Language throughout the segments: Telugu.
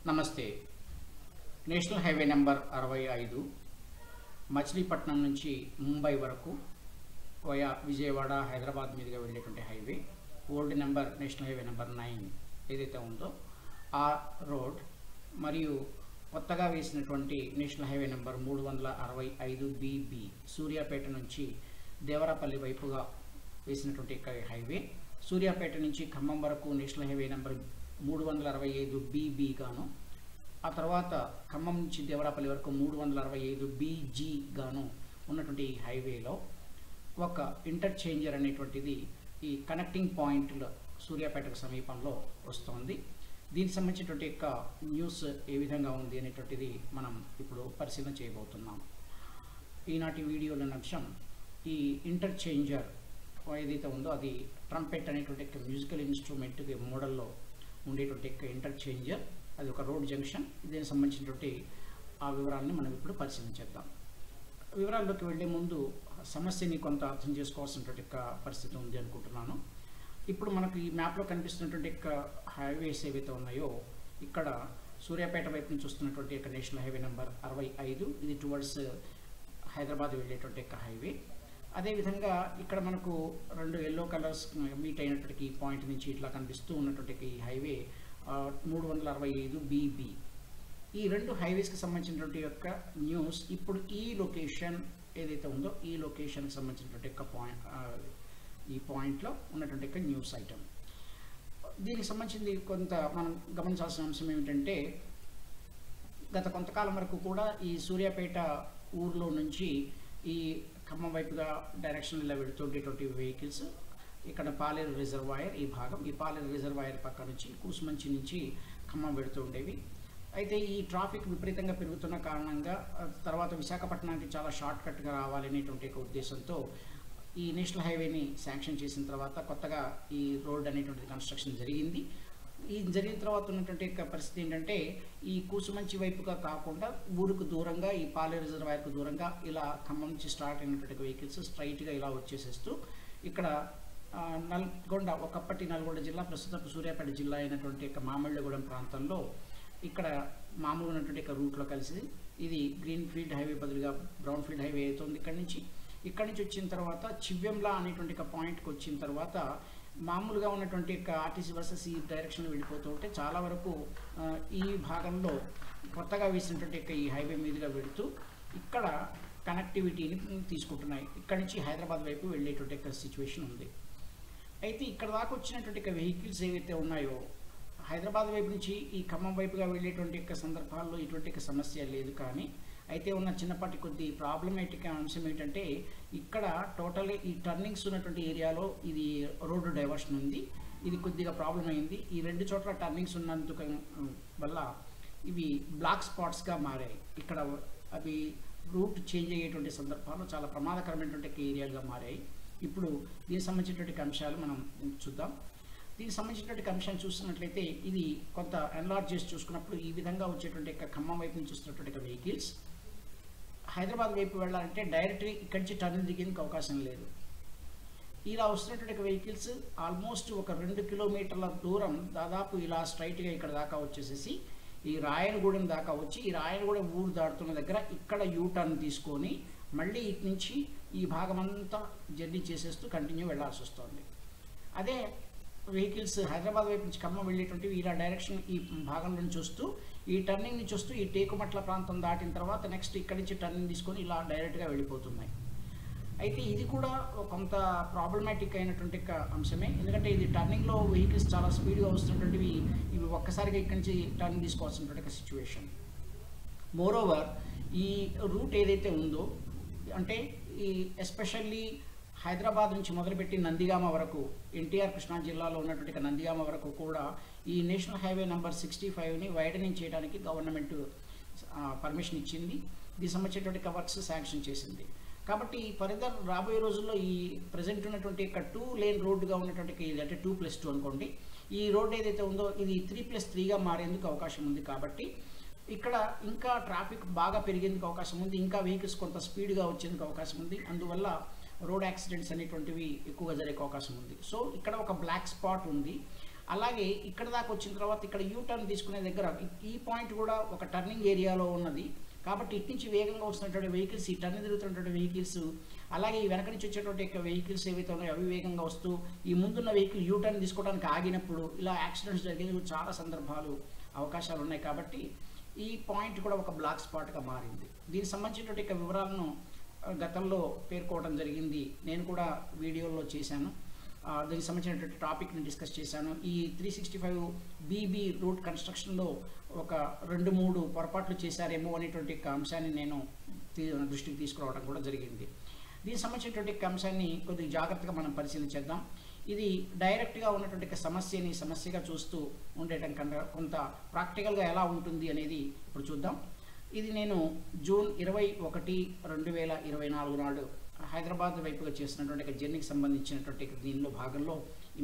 నమస్తే. నేషనల్ హైవే నెంబర్ 65 మచిలీపట్నం నుంచి ముంబై వరకు వయా విజయవాడ హైదరాబాద్ మీదుగా వెళ్ళేటువంటి highway. Old number national highway number 9 ఏదైతే ఉందో ఆ రోడ్ మరియు కొత్తగా వేసినటువంటి national highway number 365 BB Suryapet నుంచి దేవరాపల్లి వైపుగా వేసినటువంటి హైవే. సూర్యాపేట నుంచి ఖమ్మం వరకు నేషనల్ హైవే నెంబర్ 365 BB గాను, ఆ తర్వాత ఖమ్మం నుంచి దేవరాపల్లి వరకు 365 BG గాను ఉన్నటువంటి ఈ హైవేలో ఒక ఇంటర్చేంజర్ అనేటువంటిది ఈ కనెక్టింగ్ పాయింట్లో సూర్యాపేటకు సమీపంలో వస్తుంది. దీనికి సంబంధించినటువంటి యొక్క న్యూస్ ఏ విధంగా ఉంది అనేటువంటిది మనం ఇప్పుడు పరిశీలన చేయబోతున్నాం. ఈనాటి వీడియోలోని అంశం ఈ ఇంటర్చేంజర్ ఏదైతే ఉందో అది ట్రంపెట్ అనేటువంటి మ్యూజికల్ ఇన్స్ట్రుమెంట్ మోడల్లో ఉండేటువంటి ఇంటర్చేంజర్. అది ఒక రోడ్ జంక్షన్. దీనికి సంబంధించినటువంటి ఆ వివరాలని మనం ఇప్పుడు పరిశీలించేద్దాం. వివరాల్లోకి వెళ్ళే ముందు సమస్యని కొంత అర్థం చేసుకోవాల్సినటువంటి పరిస్థితి ఉంది అనుకుంటున్నాను. ఇప్పుడు మనకు ఈ మ్యాప్లో కనిపిస్తున్నటువంటి హైవేస్ ఏవైతే ఉన్నాయో ఇక్కడ సూర్యాపేట వైపు నుంచి వస్తున్నటువంటి నేషనల్ హైవే నెంబర్ 65 ఇది టువర్డ్స్ హైదరాబాద్ వెళ్ళేటువంటి హైవే. అదేవిధంగా ఇక్కడ మనకు రెండు ఎల్లో కలర్స్ మీట్ అయినటువంటి ఈ పాయింట్ నుంచి ఇట్లా కనిపిస్తూ ఉన్నటువంటి ఈ హైవే 365 BB. ఈ రెండు హైవేస్కి సంబంధించినటువంటి యొక్క న్యూస్ ఇప్పుడు ఈ లొకేషన్ ఏదైతే ఉందో ఈ లొకేషన్కి సంబంధించినటువంటి యొక్క ఈ పాయింట్లో ఉన్నటువంటి న్యూస్ ఐటమ్. దీనికి సంబంధించింది కొంత మనం గమనించాల్సిన అంశం ఏమిటంటే గత కొంతకాలం వరకు కూడా ఈ సూర్యాపేట ఊర్లో నుంచి ఈ ఖమ్మం వైపుగా డైరెక్షన్ ఇలా వెళుతుండేటువంటి వెహికల్స్ ఇక్కడ పాలేరు రిజర్వాయర్ ఈ భాగం, ఈ పాలేరు రిజర్వాయర్ పక్క నుంచి కూసుమంచి నుంచి ఖమ్మం వెళుతూ ఉండేవి. అయితే ఈ ట్రాఫిక్ విపరీతంగా పెరుగుతున్న కారణంగా తర్వాత విశాఖపట్నానికి చాలా షార్ట్ కట్గా రావాలనేటువంటి ఉద్దేశంతో ఈ నేషనల్ హైవేని శాంక్షన్ చేసిన తర్వాత కొత్తగా ఈ రోడ్ అనేటువంటిది కన్స్ట్రక్షన్ జరిగింది. ఈ జరిగిన తర్వాత ఉన్నటువంటి పరిస్థితి ఏంటంటే ఈ కూసుమంచి వైపుగా కాకుండా ఊరుకు దూరంగా ఈ పాలేరు రిజర్వాయర్కు దూరంగా ఇలా ఖమ్మం నుంచి స్టార్ట్ అయినటువంటి వెహికల్స్ స్ట్రైట్గా ఇలా వచ్చేసేస్తూ ఇక్కడ నల్గొండ, ఒకప్పటి నల్గొండ జిల్లా ప్రస్తుతం సూర్యాపేట జిల్లా అయినటువంటి మామిళ్ళగూడెం ప్రాంతంలో ఇక్కడ మామూలు ఉన్నటువంటి రూట్లో కలిసి ఇది గ్రీన్ ఫీల్డ్ హైవే బదులుగా బ్రౌన్ ఫీల్డ్ హైవే అవుతుంది. ఇక్కడి నుంచి వచ్చిన తర్వాత చివ్యంలా అనేటువంటి పాయింట్కి వచ్చిన తర్వాత మామూలుగా ఉన్నటువంటి ఆర్టీసీ బస్సెస్ ఈ డైరెక్షన్లో వెళ్ళిపోతూ ఉంటే చాలా వరకు ఈ భాగంలో కొత్తగా వేసినటువంటి ఈ హైవే మీదుగా వెళుతూ ఇక్కడ కనెక్టివిటీని తీసుకుంటున్నాయి. ఇక్కడి నుంచి హైదరాబాద్ వైపు వెళ్ళేటువంటి సిచ్యువేషన్ ఉంది. అయితే ఇక్కడ దాకా వచ్చినటువంటి వెహికల్స్ ఏవైతే ఉన్నాయో హైదరాబాద్ వైపు నుంచి ఈ ఖమ్మం వైపుగా వెళ్ళేటువంటి సందర్భాల్లో ఇటువంటి సమస్య లేదు. కానీ అయితే ఉన్న చిన్నపాటి కొద్ది ప్రాబ్లమేటిక్ అంశం ఏంటంటే ఇక్కడ టోటల్ ఈ టర్నింగ్స్ ఉన్నటువంటి ఏరియాలో ఇది రోడ్డు డైవర్షన్ ఉంది. ఇది కొద్దిగా ప్రాబ్లం అయింది. ఈ రెండు చోట్ల టర్నింగ్స్ ఉన్నందుకు వల్ల ఇవి బ్లాక్ స్పాట్స్గా మారాయి. ఇక్కడ అవి రూట్ చేంజ్ అయ్యేటువంటి సందర్భాల్లో చాలా ప్రమాదకరమైనటువంటి ఏరియాలుగా మారాయి. ఇప్పుడు దీనికి సంబంధించినటువంటి అంశాలు మనం చూద్దాం. దీనికి సంబంధించినటువంటి అంశాన్ని చూస్తున్నట్లయితే ఇది కొంత ఎన్లార్జ్ చేసి చూసుకున్నప్పుడు ఈ విధంగా వచ్చేటువంటి ఖమ్మం వైపు నుంచి చూస్తున్నటువంటి వెహికల్స్ హైదరాబాద్ వైపు వెళ్ళాలంటే డైరెక్ట్గా ఇక్కడి నుంచి టర్న్ దిగేందుకు అవకాశం లేదు. ఇలా వస్తున్నటువంటి వెహికల్స్ ఆల్మోస్ట్ ఒక 2 కిలోమీటర్ల దూరం దాదాపు ఇలా స్ట్రైట్గా ఇక్కడ దాకా వచ్చేసేసి ఈ రాయనగూడెం దాకా వచ్చి ఈ రాయనగూడెం ఊరు దాటుతున్న దగ్గర ఇక్కడ యూ టర్న్ తీసుకొని మళ్ళీ ఇటు నుంచి ఈ భాగం అంతా జర్నీ చేసేస్తూ కంటిన్యూ వెళ్లాల్సి వస్తుంది. అదే వెహికల్స్ హైదరాబాద్ వైపు నుంచి ఖమ్మం వెళ్ళేటువంటివి ఇలా డైరెక్షన్ ఈ భాగం నుంచి వస్తూ ఈ టర్నింగ్ నుంచి వస్తూ ఈ టేకుమట్ల ప్రాంతం దాటిన తర్వాత నెక్స్ట్ ఇక్కడి నుంచి టర్నింగ్ తీసుకొని ఇలా డైరెక్ట్గా వెళ్ళిపోతున్నాయి. అయితే ఇది కూడా కొంత ప్రాబ్లమాటిక్ అయినటువంటి అంశమే. ఎందుకంటే ఇది టర్నింగ్లో వెహికల్స్ చాలా స్పీడ్గా వస్తున్నటువంటివి ఇవి ఒక్కసారిగా ఇక్కడి నుంచి టర్నింగ్ తీసుకోవాల్సినటువంటి సిచ్యువేషన్. మోరోవర్ ఈ రూట్ ఏదైతే ఉందో అంటే ఈ ఎస్పెషల్లీ హైదరాబాద్ నుంచి మొదలుపెట్టి నందిగామ వరకు ఎన్టీఆర్ కృష్ణా జిల్లాలో ఉన్నటువంటి నందిగామ వరకు కూడా ఈ నేషనల్ హైవే నెంబర్ 65ని వైడనింగ్ చేయడానికి గవర్నమెంట్ పర్మిషన్ ఇచ్చింది. దీనికి సంబంధించినటువంటి వర్క్స్ శాంక్షన్ చేసింది. కాబట్టి ఫర్దర్ రాబోయే రోజుల్లో ఈ ప్రజెంట్ ఉన్నటువంటి 2 లేన్ రోడ్డుగా ఉన్నటువంటి ఇది అంటే 2+2 అనుకోండి, ఈ రోడ్ ఏదైతే ఉందో ఇది 3+3గా మారేందుకు అవకాశం ఉంది. కాబట్టి ఇక్కడ ఇంకా ట్రాఫిక్ బాగా పెరిగేందుకు అవకాశం ఉంది. ఇంకా వెహికల్స్ కొంత స్పీడ్గా వచ్చేందుకు అవకాశం ఉంది. అందువల్ల రోడ్ యాక్సిడెంట్స్ అనేటువంటివి ఎక్కువగా జరిగే అవకాశం ఉంది. సో ఇక్కడ ఒక బ్లాక్ స్పాట్ ఉంది. అలాగే ఇక్కడ దాకా వచ్చిన తర్వాత ఇక్కడ యూ టర్న్ తీసుకునే దగ్గర ఈ పాయింట్ కూడా ఒక టర్నింగ్ ఏరియాలో ఉన్నది. కాబట్టి ఇటు నుంచి వేగంగా వస్తున్నటువంటి వెహికల్స్, ఈ టర్న్ తిరుగుతున్నటువంటి వెహికల్స్, అలాగే ఈ వెనక నుంచి వచ్చేటువంటి వెహికల్స్ ఏవైతే ఉన్నాయో అవి వేగంగా వస్తూ ఈ ముందున్న వెహికల్ యూ టర్న్ తీసుకోవడానికి ఆగినప్పుడు ఇలా యాక్సిడెంట్స్ జరిగేందుకు చాలా సందర్భాలు అవకాశాలు ఉన్నాయి. కాబట్టి ఈ పాయింట్ కూడా ఒక బ్లాక్ స్పాట్గా మారింది. దీనికి సంబంధించినటువంటి వివరాలను గతంలో పేర్కోవడం జరిగింది, నేను కూడా వీడియోలో చేశాను. దీనికి సంబంధించినటువంటి టాపిక్ని డిస్కస్ చేశాను. ఈ 365 బీబీ రూట్ కన్స్ట్రక్షన్లో ఒక 2-3 పొరపాట్లు చేశారేమో అనేటువంటి అంశాన్ని నేను దృష్టికి తీసుకురావడం కూడా జరిగింది. దీనికి సంబంధించినటువంటి అంశాన్ని కొద్దిగా జాగ్రత్తగా మనం పరిశీలించేద్దాం. ఇది డైరెక్ట్గా ఉన్నటువంటి సమస్యని సమస్యగా చూస్తూ ఉండటం కన్నా కొంత ప్రాక్టికల్గా ఎలా ఉంటుంది అనేది ఇప్పుడు చూద్దాం. ఇది నేను జూన్ 21, 2024 నాడు హైదరాబాద్ వైపుగా చేసినటువంటి జర్నీకి సంబంధించినటువంటి దీనిలో భాగంలో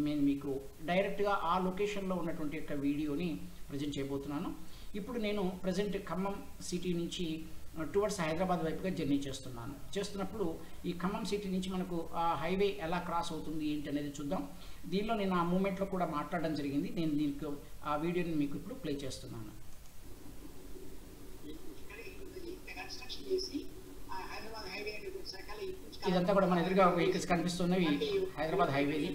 నేను మీకు డైరెక్ట్గా ఆ లొకేషన్లో ఉన్నటువంటి యొక్క వీడియోని ప్రజెంట్ చేయబోతున్నాను. ఇప్పుడు నేను ప్రజెంట్ ఖమ్మం సిటీ నుంచి టువర్డ్స్ హైదరాబాద్ వైపుగా జర్నీ చేస్తున్నప్పుడు ఈ ఖమ్మం సిటీ నుంచి మనకు ఆ హైవే ఎలా క్రాస్ అవుతుంది ఏంటి అనేది చూద్దాం. దీనిలో నేను ఆ మూమెంట్లో కూడా మాట్లాడడం జరిగింది. నేను దీనికి ఆ వీడియోని మీకు ఇప్పుడు ప్లే చేస్తున్నాను. ఇదంతా కూడా మన ఎదురుగా వెహికల్స్ కనిపిస్తున్నవి హైదరాబాద్ హైవేది.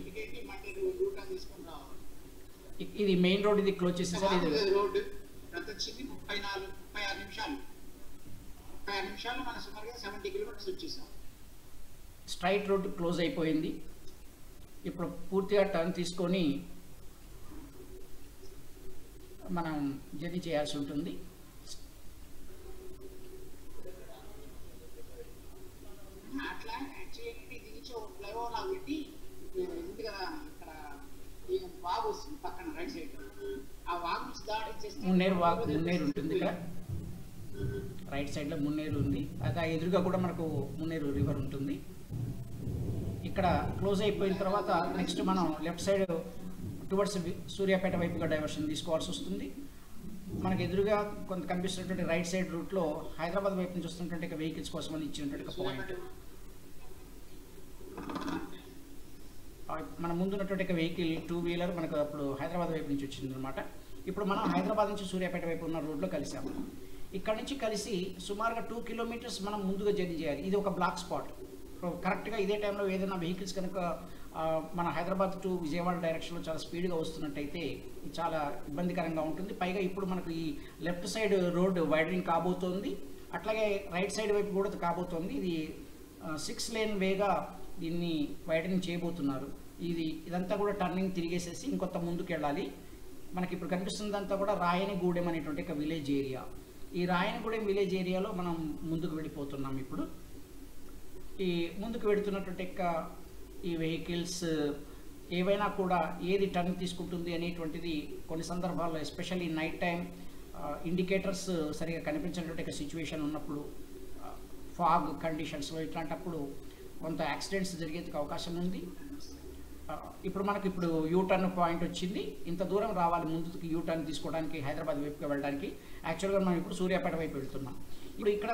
ఇది మెయిన్ రోడ్, ఇది క్లోజ్ చేసేసారు. ఇది రోడ్ 34-36 నిమిషాలు మనం సుమారుగా 70 కిలోమీటర్స్ వచ్చేసాం. స్ట్రైట్ రోడ్ క్లోజ్ అయిపోయింది. ఇప్పుడు పూర్తిగా టర్న్ తీసుకొని మనం జర్నీ చేయాల్సి ఉంటుంది. అట్లా యాక్చువల్లీ దీనిలో ఫ్లైఓవర్ లాగా పెట్టి ఉంది కదా, ఇక్కడ వాగు వస్తుంది పక్కన రైట్ సైడ్. ఆ వాగు నుంచి దాటి మున్నేరు ఉంటుంది. ఇక్కడ రైట్ సైడ్లో మున్నేరు ఉంది. అదే ఎదురుగా కూడా మనకు మున్నేరు రివర్ ఉంటుంది. ఇక్కడ క్లోజ్ అయిపోయిన తర్వాత నెక్స్ట్ మనం లెఫ్ట్ సైడ్ టువర్డ్స్ సూర్యాపేట వైపుగా డైవర్షన్ తీసుకోవాల్సి వస్తుంది. మనకు ఎదురుగా కొంత కనిపిస్తున్నటువంటి రైట్ సైడ్ రూట్లో హైదరాబాద్ వైపు నుంచి వస్తున్నటువంటి వెహికల్స్ కోసం అని ఇచ్చినటువంటి పాయింట్. మన ముందున్నటువంటి వెహికల్ 2-వీలర్ మనకు అప్పుడు హైదరాబాద్ వైపు నుంచి వచ్చింది అనమాట. ఇప్పుడు మనం హైదరాబాద్ నుంచి సూర్యాపేట వైపు ఉన్న రోడ్లో కలిసాము. ఇక్కడ నుంచి కలిసి సుమారుగా 2 కిలోమీటర్స్ మనం ముందుగా జర్నీ చేయాలి. ఇది ఒక బ్లాక్ స్పాట్. కరెక్ట్గా ఇదే టైంలో ఏదైనా వెహికల్స్ కనుక మన హైదరాబాద్ టు విజయవాడ డైరెక్షన్లో చాలా స్పీడ్గా వస్తున్నట్టయితే చాలా ఇబ్బందికరంగా ఉంటుంది. పైగా ఇప్పుడు మనకు ఈ లెఫ్ట్ సైడ్ రోడ్ వైడనింగ్ కాబోతోంది, అట్లాగే రైట్ సైడ్ వైపు కూడా కాబోతోంది. ఇది 6 లేన్ వేగా దీన్ని వైడనింగ్ చేయబోతున్నారు. ఇదంతా కూడా టర్నింగ్ తిరిగేసేసి ఇంకొంత ముందుకు వెళ్ళాలి. మనకి ఇప్పుడు కనిపిస్తుందంతా కూడా రాయనిగూడెం అనేటువంటి ఒక విలేజ్ ఏరియా. ఈ రాయనిగూడెం విలేజ్ ఏరియాలో మనం ముందుకు వెళ్ళిపోతున్నాం. ఇప్పుడు ఈ ముందుకు వెళుతున్నటువంటి ఈ వెహికల్స్ ఏవైనా కూడా ఏది టర్న్ తీసుకుంటుంది అనేటువంటిది కొన్ని సందర్భాల్లో ఎస్పెషల్లీ నైట్ టైం ఇండికేటర్స్ సరిగా కనిపించినటువంటి సిచ్యువేషన్ ఉన్నప్పుడు, ఫాగ్ కండిషన్స్లో ఇట్లాంటప్పుడు కొంత యాక్సిడెంట్స్ జరిగేందుకు అవకాశం ఉంది. ఇప్పుడు మనకి యూ టర్న్ పాయింట్ వచ్చింది. ఇంత దూరం రావాలి ముందుకు యూ టర్న్ తీసుకోవడానికి, హైదరాబాద్ వైపుగా వెళ్ళడానికి. యాక్చువల్గా మనం ఇప్పుడు సూర్యాపేట వైపు వెళ్తున్నాం. ఇప్పుడు ఇక్కడ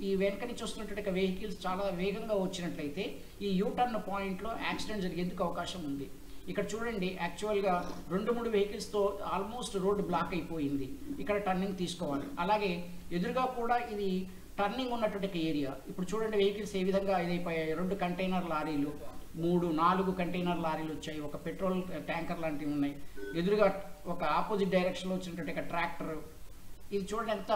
ఈ వెనక నుంచి వస్తున్నటువంటి వెహికల్స్ చాలా వేగంగా వచ్చినట్లయితే ఈ యూ టర్న్ పాయింట్లో యాక్సిడెంట్ జరిగేందుకు అవకాశం ఉంది. ఇక్కడ చూడండి, యాక్చువల్గా 2-3 వెహికల్స్తో ఆల్మోస్ట్ రోడ్డు బ్లాక్ అయిపోయింది. ఇక్కడ టర్నింగ్ తీసుకోవాలి. అలాగే ఎదురుగా కూడా ఇది టర్నింగ్ ఉన్నటువంటి ఏరియా. ఇప్పుడు చూడండి వెహికల్స్ ఏ విధంగా ఇదైపోయాయి. 2 కంటైనర్ లారీలు, 3-4 కంటైనర్ లారీలు వచ్చాయి. ఒక పెట్రోల్ ట్యాంకర్ లాంటివి ఉన్నాయి. ఎదురుగా ఒక ఆపోజిట్ డైరెక్షన్లో వచ్చినటువంటి ట్రాక్టర్. ఇది చూడండి ఎంత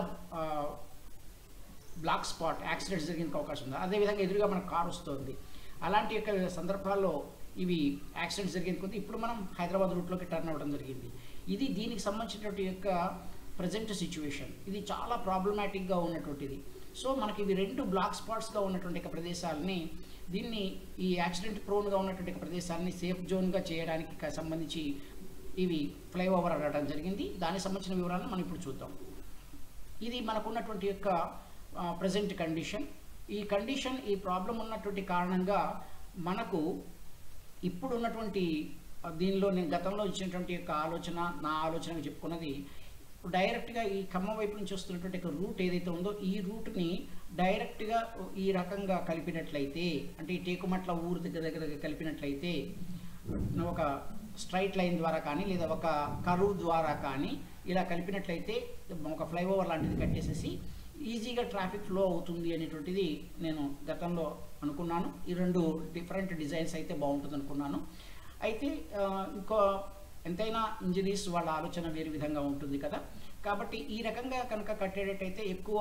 బ్లాక్ స్పాట్, యాక్సిడెంట్స్ జరిగేందుకు అవకాశం ఉంది. అదేవిధంగా ఎదురుగా మన కార్ వస్తుంది. అలాంటి యొక్క సందర్భాల్లో ఇవి యాక్సిడెంట్స్ జరిగేందుకు ఇప్పుడు మనం హైదరాబాద్ రూట్లోకి టర్న్ అవ్వడం జరిగింది. ఇది దీనికి సంబంధించినటువంటి యొక్క ప్రజెంట్ సిచ్యువేషన్. ఇది చాలా ప్రాబ్లమాటిక్గా ఉన్నటువంటిది. సో మనకి ఇవి 2 బ్లాక్ స్పాట్స్గా ఉన్నటువంటి ప్రదేశాలని, దీన్ని ఈ యాక్సిడెంట్ ప్రోన్గా ఉన్నటువంటి ప్రదేశాన్ని సేఫ్ జోన్గా చేయడానికి సంబంధించి ఇవి ఫ్లైఓవర్ అడగడం జరిగింది. దానికి సంబంధించిన వివరాలను మనం ఇప్పుడు చూద్దాం. ఇది మనకున్నటువంటి యొక్క ప్రజెంట్ కండిషన్. ఈ ప్రాబ్లం ఉన్నటువంటి కారణంగా మనకు ఇప్పుడు ఉన్నటువంటి దీనిలో నేను గతంలో ఇచ్చినటువంటి యొక్క నా ఆలోచనగా చెప్పుకున్నది, డైరెక్ట్గా ఈ ఖమ్మం వైపు నుంచి వస్తున్నటువంటి రూట్ ఏదైతే ఉందో ఈ రూట్ని డైరెక్ట్గా ఈ రకంగా కలిపినట్లయితే, అంటే ఈ టేకుమట్ల ఊరు దగ్గర కలిపినట్లయితే ఒక స్ట్రైట్ లైన్ ద్వారా కానీ లేదా ఒక కర్వ్ ద్వారా కానీ ఇలా కలిపినట్లయితే ఒక ఫ్లైఓవర్ లాంటిది కట్టేసేసి ఈజీగా ట్రాఫిక్ ఫ్లో అవుతుంది అనేటువంటిది నేను గతంలో అనుకున్నాను. ఈ రెండు డిఫరెంట్ డిజైన్స్ అయితే బాగుంటుంది అనుకున్నాను. అయితే ఇంకో ఎంతైనా ఇంజనీర్స్ వాళ్ళ ఆలోచన వేరే విధంగా ఉంటుంది కదా. కాబట్టి ఈ రకంగా కనుక కట్టేటట్టయితే ఎక్కువ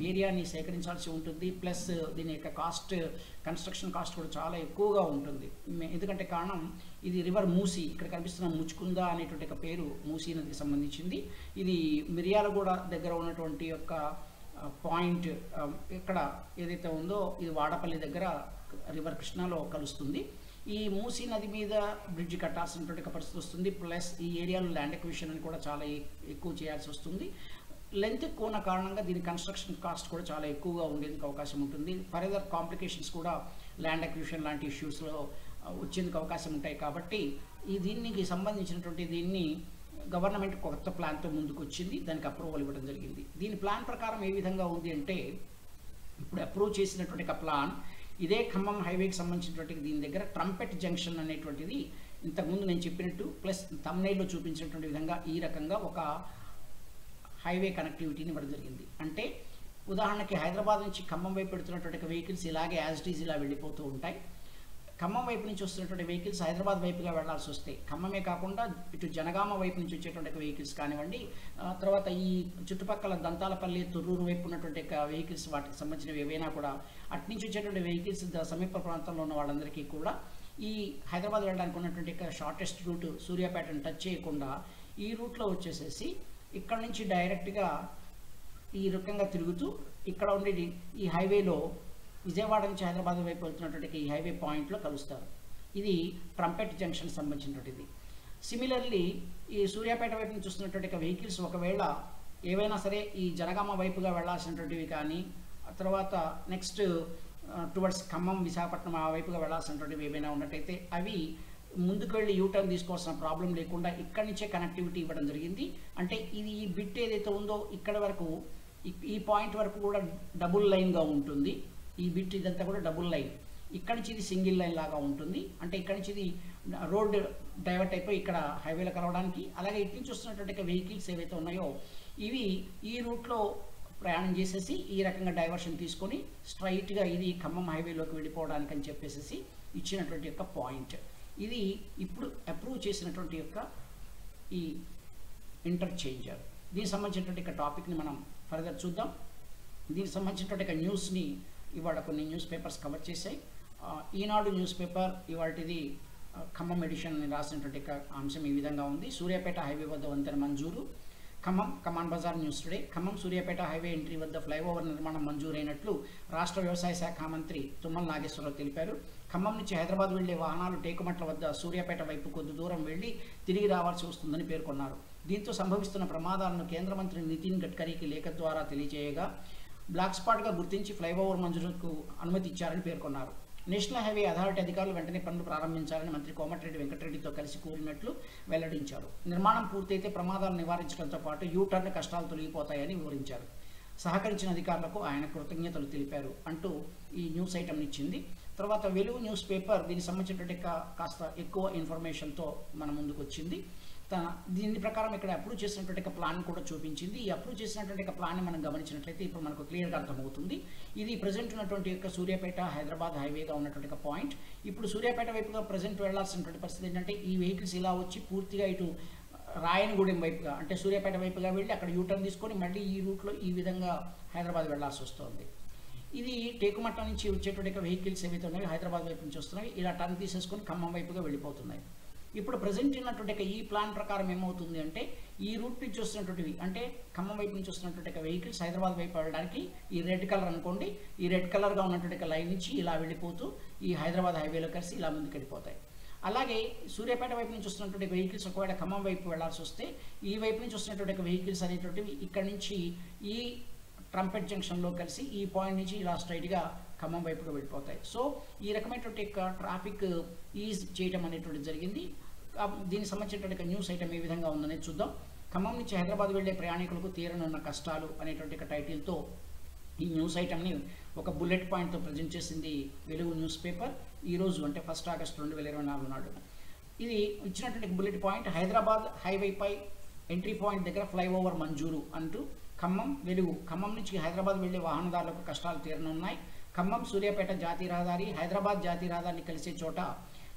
ఏరియాని సేకరించాల్సి ఉంటుంది. ప్లస్ దీని యొక్క కన్స్ట్రక్షన్ కాస్ట్ కూడా చాలా ఎక్కువగా ఉంటుంది. ఎందుకంటే కారణం ఇది రివర్ మూసీ, ఇక్కడ కనిపిస్తున్న ముచ్చుకుంద అనేటువంటి ఒక పేరు మూసీ నదికి సంబంధించింది. ఇది మిర్యాలగూడ దగ్గర ఉన్నటువంటి యొక్క పాయింట్ ఇక్కడ ఏదైతే ఉందో ఇది వాడపల్లి దగ్గర రివర్ కృష్ణాలో కలుస్తుంది. ఈ మూసీ నది మీద బ్రిడ్జ్ కట్టాల్సినటువంటి పరిస్థితి వస్తుంది. ప్లస్ ఈ ఏరియాలో ల్యాండ్ ఎక్విజిషన్ అని కూడా చాలా ఎక్కువ చేయాల్సి వస్తుంది. లెంత్ ఎక్కువ ఉన్న కారణంగా దీని కన్స్ట్రక్షన్ కాస్ట్ కూడా చాలా ఎక్కువగా ఉండేందుకు అవకాశం ఉంటుంది. ఫర్దర్ కాంప్లికేషన్స్ కూడా ల్యాండ్ ఎక్విజిషన్ లాంటి ఇష్యూస్లో వచ్చేందుకు అవకాశం ఉంటాయి. కాబట్టి దీనికి సంబంధించినటువంటి దీన్ని గవర్నమెంట్ కొత్త ప్లాన్తో ముందుకు వచ్చింది, దానికి అప్రూవల్ ఇవ్వడం జరిగింది. దీని ప్లాన్ ప్రకారం ఏ విధంగా ఉంది అంటే ఇప్పుడు అప్రూవ్ చేసినటువంటి ఒక ప్లాన్ ఇదే ఖమ్మం హైవేకి సంబంధించినటువంటి దీని దగ్గర ట్రంపెట్ జంక్షన్ అనేటువంటిది ఇంతకుముందు నేను చెప్పినట్టు ప్లస్ థంబ్నెయిల్లో చూపించినటువంటి విధంగా ఈ రకంగా ఒక హైవే కనెక్టివిటీని ఇవ్వడం జరిగింది. అంటే ఉదాహరణకి హైదరాబాద్ నుంచి ఖమ్మం వైపు పెడుతున్నటువంటి వెహికల్స్ ఇలాగే యాజ్ ఇట్ ఈజ్ ఇలా వెళ్ళిపోతూ ఉంటాయి. ఖమ్మం వైపు నుంచి వస్తున్నటువంటి వెహికల్స్ హైదరాబాద్ వైపుగా వెళ్లాల్సి వస్తాయి. ఖమ్మమే కాకుండా ఇటు జనగామ వైపు నుంచి వచ్చేటువంటి వెహికల్స్ కానివ్వండి, తర్వాత ఈ చుట్టుపక్కల దంతాలపల్లి తొర్రూరు వైపు ఉన్నటువంటి వెహికల్స్ వాటికి సంబంధించినవి ఏవైనా కూడా అటు నుంచి వచ్చేటువంటి వెహికల్స్ సమీప ప్రాంతంలో ఉన్న వాళ్ళందరికీ కూడా ఈ హైదరాబాద్ వెళ్ళడానికి ఉన్నటువంటి షార్టెస్ట్ రూట్ సూర్యాపేటను టచ్ చేయకుండా ఈ రూట్లో వచ్చేసేసి ఇక్కడ నుంచి డైరెక్ట్గా ఈ రకంగా తిరుగుతూ ఇక్కడ ఉండేది ఈ హైవేలో విజయవాడ నుంచి హైదరాబాద్ వైపు వెళ్తున్నటువంటి ఈ హైవే పాయింట్లో కలుస్తారు. ఇది ట్రంపెట్ జంక్షన్ సంబంధించినటువంటిది. సిమిలర్లీ ఈ సూర్యాపేట వైపు నుంచి చూస్తున్నటువంటి వెహికల్స్ ఒకవేళ ఏవైనా సరే ఈ జనగామ వైపుగా వెళ్లాల్సినటువంటివి కానీ తర్వాత నెక్స్ట్ టువర్డ్స్ ఖమ్మం విశాఖపట్నం ఆ వైపుగా వెళ్లాల్సినటువంటివి ఏవైనా ఉన్నట్టయితే అవి ముందుకు వెళ్ళి యూటర్న్ తీసుకోవాల్సిన ప్రాబ్లం లేకుండా ఇక్కడి నుంచే కనెక్టివిటీ ఇవ్వడం జరిగింది. అంటే ఇది ఈ బిట్ ఏదైతే ఉందో ఇక్కడ వరకు ఈ పాయింట్ వరకు కూడా డబుల్ లైన్గా ఉంటుంది. ఈ బిట్ ఇదంతా కూడా డబుల్ లైన్, ఇక్కడి నుంచి ఇది సింగిల్ లైన్ లాగా ఉంటుంది. అంటే ఇక్కడి నుంచి ఇది రోడ్ డైవర్ట్ అయిపోయి ఇక్కడ హైవేలో కలవడానికి, అలాగే ఇటు నుంచి వస్తున్నటువంటి వెహికల్స్ ఏవైతే ఉన్నాయో ఇవి ఈ రూట్లో ప్రయాణం చేసేసి ఈ రకంగా డైవర్షన్ తీసుకొని స్ట్రైట్గా ఇది ఖమ్మం హైవేలోకి వెళ్ళిపోవడానికి అని చెప్పేసి ఇచ్చినటువంటి యొక్క పాయింట్. ఇది ఇప్పుడు అప్రూవ్ చేసినటువంటి యొక్క ఈ ఇంటర్చేంజర్. దీనికి సంబంధించినటువంటి టాపిక్ని మనం ఫర్దర్ చూద్దాం. దీనికి సంబంధించినటువంటి న్యూస్ని ఇవాళ కొన్ని న్యూస్ పేపర్స్ కవర్ చేశాయి. ఈనాడు న్యూస్ పేపర్ ఇవాళది ఖమ్మం ఎడిషన్ రాసినటువంటి అంశం ఈ విధంగా ఉంది. సూర్యాపేట హైవే వద్ద వంతెన మంజూరు. Khammam Kaman Bazar news today. Khammam Suryapet highway entry వద్ద ఫ్లైఓవర్ నిర్మాణం మంజూరైనట్లు రాష్ట్ర వ్యవసాయ శాఖ మంత్రి తుమ్మల నాగేశ్వరరావు తెలిపారు. ఖమ్మం నుంచి హైదరాబాద్ వెళ్లే వాహనాలు టేకుమట్ల వద్ద సూర్యాపేట వైపు కొద్ది దూరం వెళ్లి తిరిగి రావాల్సి వస్తుందని పేర్కొన్నారు. దీంతో సంభవిస్తున్న ప్రమాదాలను కేంద్ర మంత్రి నితిన్ గడ్కరీకి లేఖ ద్వారా తెలియజేయగా బ్లాక్ స్పాట్గా గుర్తించి ఫ్లైఓవర్ మంజూరుకు అనుమతి ఇచ్చారని పేర్కొన్నారు. నేషనల్ హైవే అథారిటీ అధికారులు వెంటనే పనులు ప్రారంభించాలని మంత్రి కోమటిరెడ్డి వెంకటరెడ్డితో కలిసి కోరినట్లు వెల్లడించారు. నిర్మాణం పూర్తయితే ప్రమాదాలను నివారించడంతో పాటు యూటర్న్ కష్టాలు తొలగిపోతాయని వివరించారు. సహకరించిన అధికారులకు ఆయన కృతజ్ఞతలు తెలిపారు అంటూ ఈ న్యూస్ ఐటమ్ ఇచ్చింది. తర్వాత వెలుగు న్యూస్ పేపర్ దీనికి సంబంధించినటువంటి కాస్త ఎక్కువ ఇన్ఫర్మేషన్తో మన ముందుకు వచ్చింది. దీని ప్రకారం ఇక్కడ అప్రూవ్ చేసినటువంటి ప్లాన్ కూడా చూపించింది. ఈ అప్రూవ్ చేసినటువంటి ప్లాన్ మనం గమనించినట్లయితే ఇప్పుడు మనకు క్లియర్గా అర్థమవుతుంది. ఇది ప్రజెంట్ ఉన్నటువంటి యొక్క సూర్యాపేట హైదరాబాద్ హైవేగా ఉన్నటువంటి పాయింట్. ఇప్పుడు సూర్యాపేట వైపుగా ప్రజెంట్ వెళ్లాల్సినటువంటి పరిస్థితి ఏంటంటే ఈ వెహికల్స్ ఇలా వచ్చి పూర్తిగా ఇటు రాయనగూడెం వైపుగా అంటే సూర్యాపేట వైపుగా వెళ్ళి అక్కడ యూటర్న్ తీసుకొని మళ్ళీ ఈ రూట్లో ఈ విధంగా హైదరాబాద్ వెళ్లాల్సి వస్తుంది. ఇది టేకుమట్ల నుంచి వచ్చేటువంటి వెహికల్స్ ఏవైతే ఉన్నాయో హైదరాబాద్ వైపు నుంచి వస్తున్నాయి ఇలా టర్న్ తీసేసుకొని ఖమ్మం వైపుగా వెళ్ళిపోతున్నాయి. ఇప్పుడు ప్రజెంట్ ఉన్నటువంటి ఈ ప్లాన్ ప్రకారం ఏమవుతుంది అంటే ఈ రూట్ నుంచి వస్తున్నటువంటివి అంటే ఖమ్మం వైపు నుంచి వస్తున్నటువంటి వెహికల్స్ హైదరాబాద్ వైపు వెళ్ళడానికి ఈ రెడ్ కలర్ అనుకోండి, ఈ రెడ్ కలర్గా ఉన్నటువంటి లైన్ నుంచి ఇలా వెళ్ళిపోతూ ఈ హైదరాబాద్ హైవేలో కలిసి ఇలా ముందుకు వెళ్ళిపోతాయి. అలాగే సూర్యాపేట వైపు నుంచి వస్తున్నటువంటి వెహికల్స్ ఒకవేళ ఖమ్మం వైపు వెళ్లాల్సి వస్తే ఈ వైపు నుంచి వస్తున్నటువంటి వెహికల్స్ అనేటువంటివి ఇక్కడ నుంచి ఈ ట్రంపెట్ జంక్షన్లో కలిసి ఈ పాయింట్ నుంచి ఇలా స్ట్రైట్గా ఖమ్మం వైపుగా వెళ్ళిపోతాయి. సో ఈ రకమైనటువంటి ట్రాఫిక్ ఈజ్ చేయడం అనేటువంటిది జరిగింది. దీనికి సంబంధించినటువంటి న్యూస్ ఐటమ్ ఏ విధంగా ఉందనేది చూద్దాం. ఖమ్మం నుంచి హైదరాబాద్ వెళ్లే ప్రయాణికులకు తీరనున్న కష్టాలు అనేటువంటి టైటిల్తో ఈ న్యూస్ ఐటమ్ని ఒక బుల్లెట్ పాయింట్తో ప్రజెంట్ చేసింది వెలుగు న్యూస్ పేపర్ ఈరోజు అంటే 1 ఆగస్టు 2024 నాడు. ఇది ఇచ్చినటువంటి బుల్లెట్ పాయింట్, హైదరాబాద్ హైవేపై ఎంట్రీ పాయింట్ దగ్గర ఫ్లైఓవర్ మంజూరు అంటూ ఖమ్మం వెలుగు. ఖమ్మం నుంచి హైదరాబాద్ వెళ్లే వాహనదారులకు కష్టాలు తీరనున్నాయి. ఖమ్మం సూర్యాపేట జాతీయ రహదారి, హైదరాబాద్ జాతీయ రహదారిని కలిసే చోట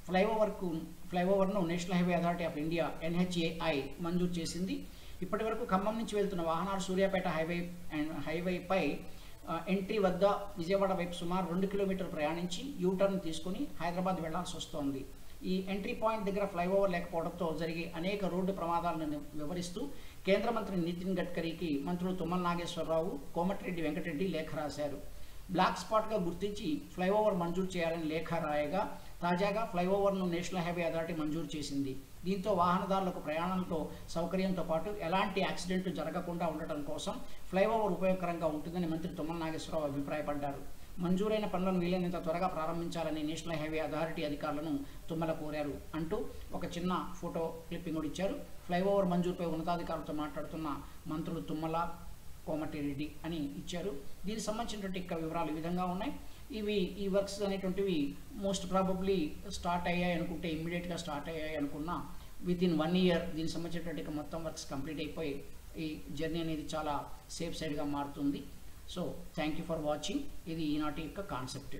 ఫ్లైఓవర్ను national highway authority of India NHAI మంజూరు చేసింది. ఇప్పటి వరకు ఖమ్మం నుంచి వెళ్తున్న వాహనాలు సూర్యాపేట హైవేపై ఎంట్రీ వద్ద విజయవాడ వైపు సుమారు 2 కిలోమీటర్లు ప్రయాణించి యూటర్న్ తీసుకుని హైదరాబాద్ వెళ్లాల్సి వస్తోంది. ఈ ఎంట్రీ పాయింట్ దగ్గర ఫ్లైఓవర్ లేకపోవడంతో జరిగే అనేక రోడ్డు ప్రమాదాలను వివరిస్తూ కేంద్ర మంత్రి నితిన్ గడ్కరీకి మంత్రులు తుమ్మల నాగేశ్వరరావు, కోమటిరెడ్డి వెంకటరెడ్డి లేఖ రాశారు. బ్లాక్ స్పాట్గా గుర్తించి ఫ్లైఓవర్ మంజూరు చేయాలని లేఖ రాయగా తాజాగా ఫ్లైఓవర్ను నేషనల్ హైవే అథారిటీ మంజూరు చేసింది. దీంతో వాహనదారులకు ప్రయాణంతో సౌకర్యంతో పాటు ఎలాంటి యాక్సిడెంట్లు జరగకుండా ఉండటం కోసం ఫ్లైఓవర్ ఉపయోగకరంగా ఉంటుందని మంత్రి తుమ్మల నాగేశ్వరరావు అభిప్రాయపడ్డారు. మంజూరైన పనులను వీలైనంత త్వరగా ప్రారంభించాలని నేషనల్ హైవే అథారిటీ అధికారులను తుమ్మల కోరారు అంటూ ఒక చిన్న ఫోటో క్లిప్పింగ్ కూడా ఇచ్చారు. ఫ్లైఓవర్ మంజూరుపై ఉన్నతాధికారులతో మాట్లాడుతున్న మంత్రులు తుమ్మల, కోమటిరెడ్డి అని ఇచ్చారు. దీనికి సంబంధించినటువంటి వివరాలు ఈ విధంగా ఉన్నాయి. ఈ వర్క్స్ అనేటువంటివి మోస్ట్ ప్రాబబ్లీ స్టార్ట్ అయ్యాయి అనుకుంటే, ఇమ్మీడియట్గా స్టార్ట్ అయ్యాయి అనుకున్నా వితిన్ 1 year దీనికి సంబంధించినటువంటి మొత్తం వర్క్స్ కంప్లీట్ అయిపోయి ఈ జర్నీ అనేది చాలా సేఫ్ సైడ్గా మారుతుంది. So thank you for watching. ఇది ఈనాటి యొక్క కాన్సెప్ట్.